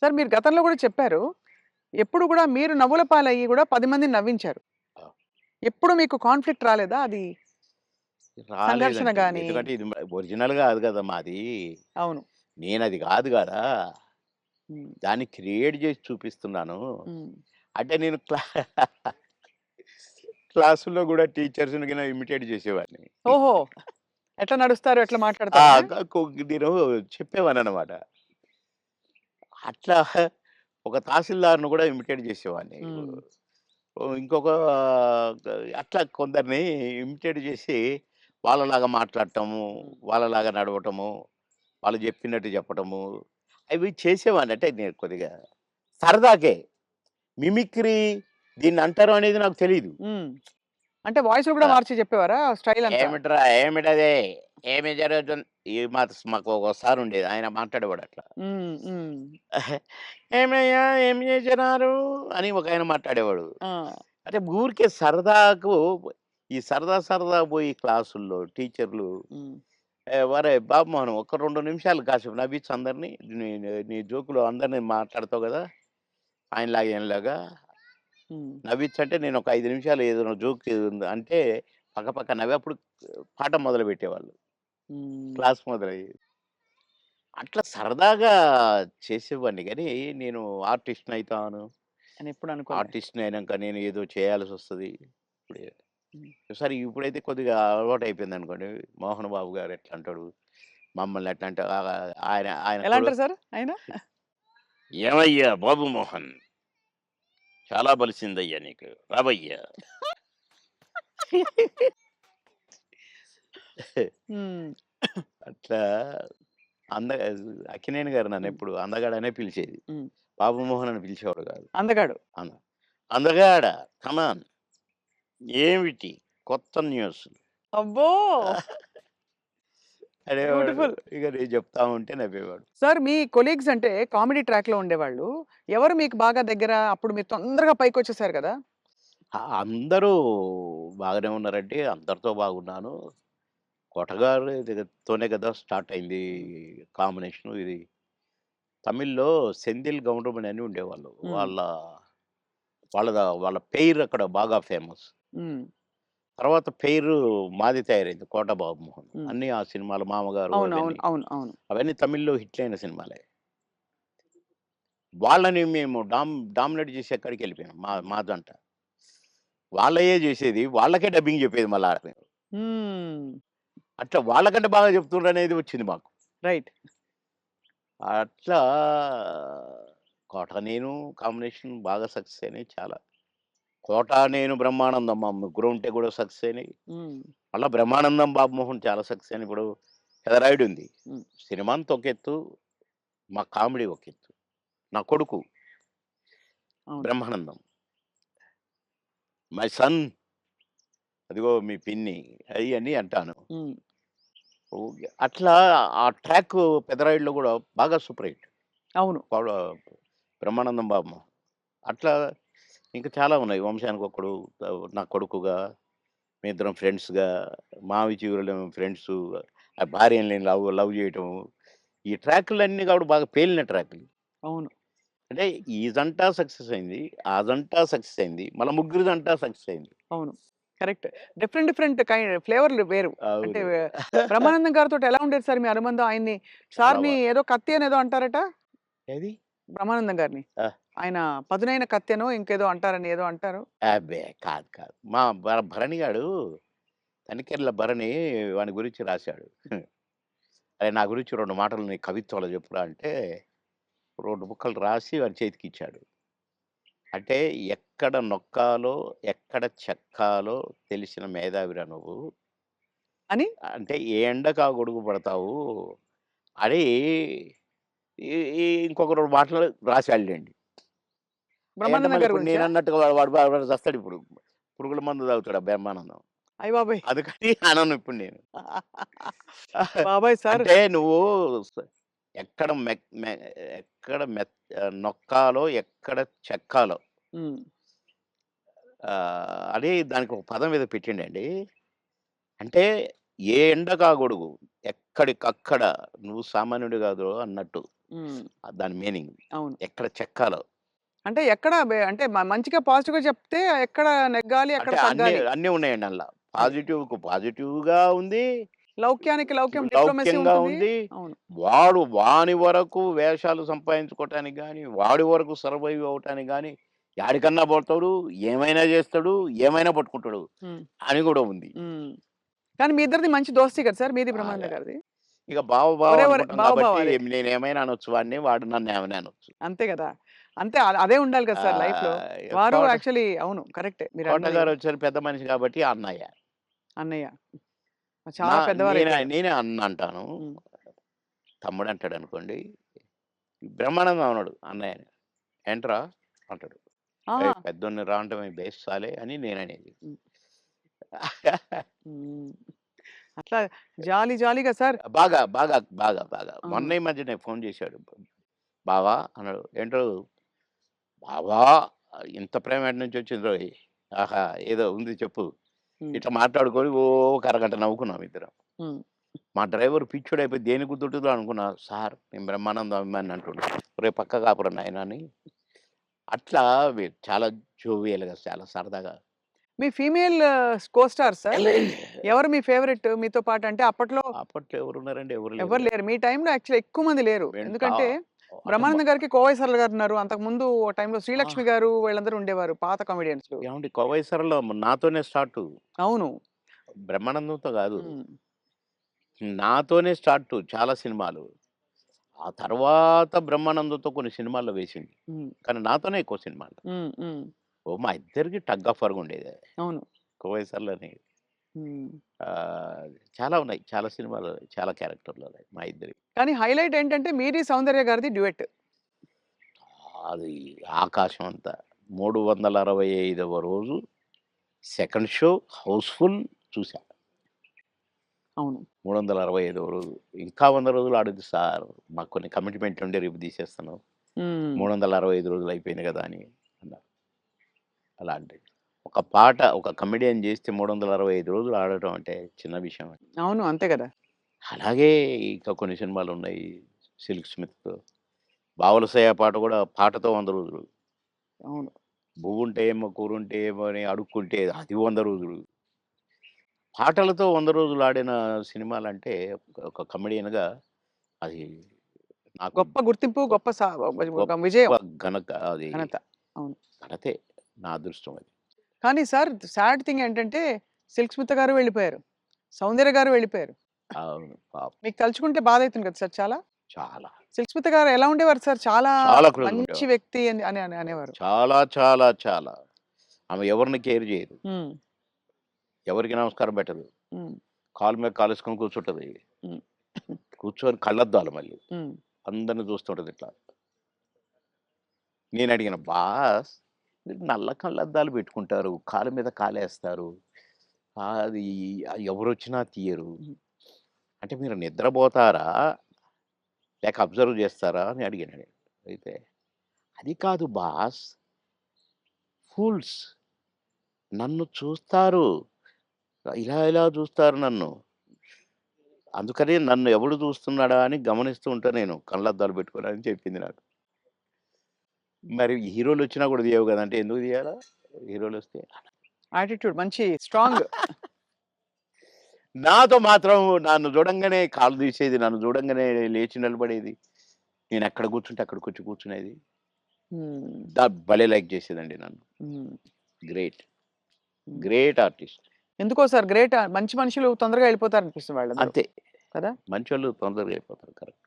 Sir మీరు గతంలో కూడా చెప్పారు. ఎప్పుడు కూడా మీరు నవ్వుల పాలయ్యి కూడా 10 మందిని నవ్వించారు. ఆ! ఎప్పుడు మీకు కాన్‌ఫ్లిక్ట్ రాలేదా? అది సంఘర్షణ రాలేదండి. గాని ఎందుకంటే ఇది ఒరిజినల్ గాదు గదా! మాది. అవును. నేనది గాదు గదా! హ్మ్. దాన్ని క్రియేట్ జేసి చూపిస్తున్నాను. హ్మ్. అంటే నేను క్లాసుల్లో గూడా టీచర్స్‌ని గిన ఇమిటేట్ జేసేవాడిని. ఓహో! ఎట్లా నడుస్తారు? ఎట్లా ఆ! మాట్లాడతారనా? నేను చెప్పేవాడిననమాట. అట్లా ఒక తహసీల్దార్‌ని గూడా ఇమిటేట్ జేసేవాడిని. హ్మ్. ఇంకొక అట్లా కొందరిని ఇమిటేట్ జేసి వాళ్ళలాగా మాట్లాడటము, హ్మ్. వాళ్ళలాగా నడవటము, వాళ్ళు జెప్పినట్టు చెప్పటము, అవి చేసేవాడిని. అంటే నేను కొద్దిగా సరదాకే. మిమిక్రీ దీన్నంటారు అనేది నాకు తెలీదు. హ్మ్. అంటే వాయిస్‌లు కూడా ఆ! మార్చి చెప్పేవారా? స్టైల్ అంతా? ఏమిట్రా ఏమిటది? ఏమి జరుగుతుంది? మాకు ఒక సారుండేది. ఆయన మాట్లాడేవాడు అట్లా. హ్మ్. హ్మ్. "ఏమయ్యా ఏం చేసినారు?" అని ఒకాయన మాట్లాడేవాడు. ఆ! అంటే ఊరికే సరదాకు ఈ సరదా సరదా పోయి క్లాసుల్లో టీచర్లు హ్మ్. "ఒరేయ్ బాబు మోహన్ ఒక 2 నిమిషాలు కాసేపు నవ్వించు అందరిని. నీ నీ జోకులు అందరిని మాట్లాడతావు గదా! ఆయనలాగా ఈయనలాగా హ్మ్. నవ్వించంటే" నేను ఒక 5 నిమిషాలు ఏదైనా జోక్ అంటే పక్కపక్క నవ్వి అప్పుడు పాఠం మొదలుపెట్టేవాళ్ళు. హ్మ్. క్లాస్ మొదలయ్యేది. అట్లా సరదాగా చేసేవాడిని గానీ, నేను ఆర్టిస్ట్‌నయితాను. అని ఎప్పుడు అనుకోలే. ఆర్టిస్ట్‌ని అయినంక నేను ఏదో చేయాల్సొస్తది. ఇప్పుడే హ్మ్. సరే ఇప్పుడైతే కొద్దిగా అలవాటయిపోయిందనుకోండి. 'మోహన్ బాబు' గారు ఎట్లంటాడు, మమ్మల్ని ఎట్లా అంటే ఆయన ఆయన ఎలా కూడా అంటారు సార్ ఆయన? "ఏమయ్యా బాబు మోహన్! చాలా బలిసిందయ్యా నీకు. రావయ్యా!" హ్మ్. అట్లా అంద అక్కినేని గారు హ్మ్. నన్నెప్పుడు అందగాడనే పిలిచేది. హ్మ్. బాబు మోహన్ అని పిలిచేవాడు కాదు. అందగాడు. అన్న అందగాడ కమాన్ ఏమిటి కొత్త న్యూస్ అబ్బో! అనేవాడు. బ్యూటిఫుల్. ఇక నేను చెప్తా ఉంటే నవ్వేవాడు. సార్ మీ కొలీగ్స్ అంటే కామెడీ ట్రాక్‌లో ఉండేవాళ్ళు. ఎవరు మీకు బాగా దగ్గర? అప్పుడు మీరు తొందరగా పైకొచ్చేసారు గదా! అందరూ బాగానే ఉన్నారండి. అందరితో బాగున్నాను. కొటగారి తోనే కదా స్టార్ట్ అయింది హ్మ్. కాంబినేషను ఇది. తమిళ్‌లో సెంధిల్ గౌండమణి అని ఉండేవాళ్ళు. హ్మ్. వాళ్ళ పెయిర్ అక్కడ బాగా ఫేమస్. హ్మ్. తర్వాత పెయిరు మాది తయారైంది 'కోట బాబుమోహన్.' హ్మ్. అన్నీ ఆ సినిమాలు 'మామగారు' అవును. అవును. అవన్నీ. అవును. అవును. అవన్నీ తమిళ్‌లో హిట్లయిన సినిమాలే. వాళ్ళని మేము డామినేట్ చేసి ఎక్కడికెళ్ళిపోయాం మా జంట. వాళ్ళయ్యే జేసేది. వాళ్ళకే డబ్బింగ్ జెప్పేది మళ్ళా మేము. హ్మ్. అట్లా వాళ్ళకంటే బాగా చెప్తుండ్రనేది వచ్చింది మాకు. రైట్. అట్లా 'కోట నేను' కాంబినేషన్ బాగా సక్సెస్ అయినాయి చాలా. 'కోట నేను' 'బ్రహ్మానందం' మా ముగ్గురం ఉంటే గూడా సక్సెస్ అయినాయి. హ్మ్. మళ్ళా 'బ్రహ్మానందం' 'బాబుమోహన్' చాలా సక్సెస్ అయినాయి. ఇప్పుడు 'పెదరాయుడుంది.' హ్మ్. సినిమా అంతా ఒక ఎత్తు, మా కామెడీ ఒక ఎత్తు. నా కొడుకు అవును. 'బ్రహ్మానందం' మై సన్ అదిగో మీ పిన్ని అయన్నీ అంటాను. హ్మ్. ఓకే. అట్లా ఆ ట్రాక్ 'పెదరాయుడులో' గూడా బాగా సూపర్ హిట్. అవును. పవడ 'బ్రహ్మానందం బాబు.' అట్లా ఇంకా చాలా ఉన్నాయి. 'వంశానికొక్కడు', 'నా కొడుకుగా', మేమిద్దరం ఫ్రెండ్స్‌గా, 'మావి చిగురులేమో' ఫ్రెండ్సు, ఆ 'భార్యను నేను లవ్ జేయటము. ఈ ట్రాకులన్నీ కూడా బాగా పేలిన ట్రాకులు. అవును. అంటే ఈ జంట సక్సెస్ అయింది. ఆ జంట సక్సెస్ అయింది. మళ్ళా ముగ్గురి జంట సక్సెస్ అయింది. అవును. కరెక్ట్. డిఫరెంట్ డిఫరెంట్ ఫ్లేవర్‌లు వేరు. అంటే అవును. బ్రహ్మానందం గారితోటి ఎలా ఉండేది సార్ మీ అనుబంధం? ఆయన్ని చాలా సార్‌ని ఏదో కత్తి అనేదో అంటారట? ఏది? బ్రహ్మానందం గారిని. ఆ! ఆయన పదునైన కత్తెనో ఇంకేదో అంటారని ఏదో అంటారు. అబ్బే! కాదు. మా భరణి గాడు తనికెళ్ళ భరణి వాని గురించి రాశాడు. "అరేయ్! నా గురించి 2 మాటలు నీ కవిత్వంలో చెప్పురా" అంటే 2 ముక్కలు రాసి వాని చేతికిచ్చాడు. అంటే ఎక్కడ నొక్కాలో, ఎక్కడ చెక్కాలో తెలిసిన మేధావిరా నువ్వు. అని అంటే ఏ ఎండకు ఆ గొడుగు పడతావు అని ఈ ఈ ఇంకొక 2 మాటలు రాసాడులెండి. అయంటే బ్రహ్మానందం మళ్ళీ గారి ఇప్పుడు గురించా? నేనన్నట్టుగా వాడు చస్తాడిప్పుడు. పురుగుల మందు తాగుతాడు ఆ బ్రహ్మానందం. అయ్యబాబోయ్! అందుకని అనను ఇప్పుడు నేను. బాబోయ్! సార్ అంటే నువ్వు స ఎక్కడ మెక్ మె ఎక్కడ నొక్కాలో, ఎక్కడ చెక్కాలో హ్మ్. అని దానికి ఒక పదం ఏదో పెట్టిండండి. అంటే ఏ ఎండకా గొడుగు, ఎక్కడికక్కడ నువ్వు సామాన్యుడు కాదు అన్నట్టు. హ్మ్. దాని మీనింగ్. అవును. ఎక్కడ చెక్కాలో. అంటే ఎక్కడ అంటే మంచిగా పాజిటివ్‌గా చెప్తే ఎక్కడ నెగ్గాలి, ఎక్కడ అంటే అన్నీ తగ్గాలి. అన్నీ ఉన్నాయండి అందులో. అది. పాజిటివ్‌కు పాజిటివ్‌గా ఉంది. లౌక్యానికి లౌక్యం డిప్లొమసీ లౌక్యంగా ఉంటుంది. ఉంది. అవును. వాని వరకు వేషాలు సంపాదించుకోవటానికి గాని, వాడి వరకు సర్వైవ్ అవ్వటానికి గాని, యాడికన్నా పోతాడు, ఏమైనా చేస్తాడు, ఏమైనా పట్టుకుంటాడు హ్మ్. అని కూడా ఉంది. హ్మ్. కానీ మీ ఇద్దరిది మంచి దోస్తీ కదా సార్! మీది బ్రహ్మానంద బాగా. గారిది. ఇక బావ బావ ఒరే ఒరే అనుకుంటాం బావ బావ కాబట్టి అదే. నేనేమైనా అనొచ్చు వాడిని, వాడు నన్నేమైనా అనొచ్చు. అంతే గదా! అంతే అదే ఉండాలి కదా సార్ లైఫ్‌లో. వారు కోట యాక్చువల్లీ అవును. కరెక్టే మీరన్నది. కోటగారొచ్చారు పెద్ద మనిషి కాబట్టి అన్నయ్య. అన్నయ్య. నా చాలా పెద్దవారైపోయారు. నేనే అన్న అంటాను. హ్మ్. తమ్ముడంటాడనుకోండి. బ్రహ్మానందం అనడు అన్నయ్యని. "ఏంట్రా" అంటాడు. ఆహా! "ఏయ్! పెద్దోడిని రా అంటే బేస్ సాలే" అని నేననేది. హ్మ్. హ్మ్. అట్లా జాలీ జాలీగా సార్. బాగా, బాగా, బాగా, బాగా. ఆ! మొన్న ఈ మధ్యనే ఫోన్ చేశాడు. "బావా" అన్నాడు. "ఏంటో బావా ఇంత ప్రేమ ఎటు నుంచొచ్చిందోయ్! ఆహా! ఏదో ఉంది చెప్పు." హ్మ్. ఇట్లా మాట్లాడుకొని ఓ ఒక అరగంట నవ్వుకున్నాం ఇద్దరం. హ్మ్. మా డ్రైవర్ పిచ్చోడైపోయి దేనికి గుద్దుతుందో అనుకున్నా. సార్ నేను బ్రహ్మానందం అభిమానిని అంటుండు. ఒరేయ్ పక్క కాపురా నాయనా అని. అట్లా చాలా జోవియల్‌గా చాలా సరదాగా. మీ ఫీమేల్ కో స్టార్ సార్? ఎవరు మీ ఫేవరెట్ మీతో పాటు? అంటే అప్పట్లో అప్పట్లో ఎవరున్నారండి? ఎవరు లేరు. ఎవరు లేరు. మీ టైమ్‌లో యాక్చువల్లీ ఎక్కువ మంది లేరు. వెంట ఎందుకంటే అంటే బ్రహ్మానందం గారికి కోవై సరళ గారున్నారు. అంతకుముందు ఓ టైమ్‌లో ఆ! శ్రీలక్ష్మి గారు వీళ్ళందరూ ఉండేవారు పాత కామెడియన్స్‌లు. ఏవండీ 'కోవైసరలో' నాతోనే స్టార్టు. అవును. బ్రహ్మానందంతో గాదు. హ్మ్. నాతోనే స్టార్టు చాలా సినిమాలు. ఆ తర్వాత బ్రహ్మానందంతో కొన్ని సినిమాల్లో వేసింది. హ్మ్. కానీ నాతోనే ఎక్కువ సినిమాలు. హ్మ్. హ్మ్. మా ఇద్దరికి టగ్ ఆఫ్ వార్‌గా ఉండేది. అవును. 'కోవైసరలోని' హ్మ్. చాలా ఉన్నాయి. చాలా సినిమాలు, చాలా క్యారెక్టర్‌లు ఉన్నాయి మా ఇద్దరివి. కానీ హైలైట్ ఏంటంటే మీది సౌందర్య గారిది డ్యూయెట్. అది ఆకాశం అంత. 365వ రోజు సెకండ్ షో హౌస్‌ఫుల్ చూసా. అవును. 365వ రోజు. ఇంకా 100 రోజులు ఆడుద్ది సార్. మాకు కొన్ని కమిట్మెంట్ ఉండి రేపు తీసేస్తున్నాం. హ్మ్. 365 రోజులు అయిపోయింది కదా! అని అన్నారు. అలాంటిది. ఒక పాట ఒక కమెడియన్ చేస్తే 365 రోజులు ఆడటం అంటే చిన్న విషయం. అవును. అంతే గదా! అలాగే ఇంకా కొన్ని సినిమాలున్నాయి. 'సిల్క్ స్మిత్', 'బావలసయ్య' పాట కూడా పాటతో 100 రోజులు. అవును. 'బువ్వుంటే ఏమో కూరుంటే ఏమో' అని అడుక్కుంటే అది 100 రోజులు. పాటలతో 100 రోజులు ఆడిన సినిమాలంటే ఒక కమెడియన్‌గా అది నాకు గొప్ప గుర్తింపు, గొప్ప గొప్ప ఒక గొప్ప విజయం. అది ఘనత. అవును. ఘనతే. నా అదృష్టం అది. కానీ సార్ సాడ్ థింగ్ ఏంటంటే 'సిల్క్ స్మిత' గారు వెళ్ళిపోయారు. 'సౌందర్య' గారు వెళ్ళిపోయారు. అవును. పాపం. మీకు తలుచుకుంటే బాధైతుంది కదా సార్ చాలా? చాలా. 'సిల్క్ స్మిత' గారు ఎలా ఉండేవారు సార్? చాలా చాలా క్లోజ్‌గా మంచి ఉండేవారు. వ్యక్తి అని అనేవారు. చాలా, చాలా, చాలా. ఆమె ఎవరిని కేర్ చేయదు. హ్మ్. ఎవరికీ నమస్కారం పెట్టదు. హ్మ్. కాలు మీద కాలేసుకొని కూర్చుంటది. హ్మ్. కూర్చొని కళ్ళద్దాలు మళ్ళీ. హ్మ్. అందరిని చూస్తుంటది ఇట్లా. నేనడిగిన, "బాస్ మీరు నల్ల కళ్ళద్దాలు పెట్టుకుంటారు. కాలు మీద కాలేస్తారు. అది ఎవరొచ్చినా తీయరు. హ్మ్. అంటే మీరు నిద్రపోతారా? లేక అబ్జర్వ్ చేస్తారా?" అని అడిగాను నేను. అయితే, "అది కాదు బాస్ ఫూల్స్ నన్ను చూస్తారు. ఇలా ఇలా చూస్తారు నన్ను. అందుకని నన్ను ఎవడు చూస్తున్నాడా అని గమనిస్తూ ఉంటా నేను కళ్ళద్దాలు పెట్టుకొని" అని చెప్పింది నాకు. మరి హీరోలొచ్చినా కూడా తీయవు గదా! అంటే ఎందుకు తీయాలా? హీరోలొస్తే? యాటిట్యూడ్ మంచి స్ట్రాంగ్. నాతో మాత్రం నన్ను చూడంగానే కాళ్ళు తీసేది. నన్ను చూడంగానే లేచి నిలబడేది. నేనెక్కడ కూర్చుంటే అక్కడికొచ్చి కూర్చునేది. హ్మ్. భలే లైక్ చేసేదండి నన్ను. హ్మ్. గ్రేట్. హ్మ్. Great artist. ఎందుకో సార్ గ్రేట్ మంచి మనుషులు తొందరగా వెళ్ళిపోతారనిపిస్తుంది వాళ్ళందరూ. అంతే. కదా! మంచోళ్ళు తొందరగా అయిపోతారు. కరెక్ట్.